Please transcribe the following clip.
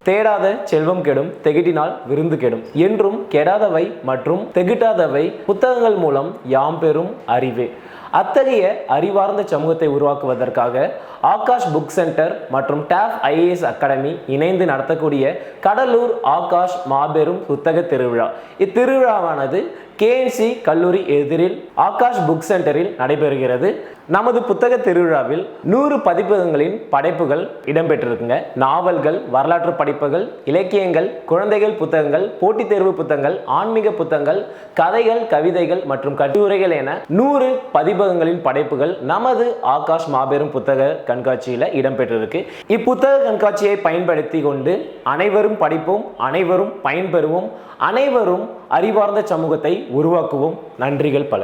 தேடாத செல்வம் கெடும், திகட்டினால் விருந்து கெடும் என்றும் கெடாதவை மற்றும் திகட்டாதவை புத்தகங்கள் மூலம் யாம் பெறும் அறிவே. அத்தகைய அறிவார்ந்த சமூகத்தை உருவாக்குவதற்காக ஆகாஷ் புக் சென்டர் மற்றும் டாஃப் ஐஏஎஸ் அகாடமி இணைந்து நடத்தக்கூடிய கடலூர் ஆகாஷ் மாபெரும் புத்தக திருவிழா. இத்திருவிழாவானது கேஎன்சி கல்லூரி எதிரில் ஆகாஷ் புக் சென்டரில் நடைபெறுகிறது. நமது புத்தக திருவிழாவில் 100 பதிப்பகங்களின் படைப்புகள் இடம்பெற்றிருக்குங்க. நாவல்கள், வரலாற்று படைப்புகள், இலக்கியங்கள், குழந்தைகள் புத்தகங்கள், போட்டித் தேர்வு புத்தகங்கள், ஆன்மீக புத்தகங்கள், கதைகள், கவிதைகள் மற்றும் கட்டுரைகள் என 100 பதிப்பகங்களின் படைப்புகள் நமது ஆகாஷ் மாபெரும் புத்தக கண்காட்சியில் இடம்பெற்றிருக்கு. இப்புத்தக கண்காட்சியை பயன்படுத்தி கொண்டு அனைவரும் படிப்போம், அனைவரும் பயன்பெறுவோம், அனைவரும் அறிவார்ந்த சமூகத்தை உருவாக்குவோம். நன்றிகள் பல.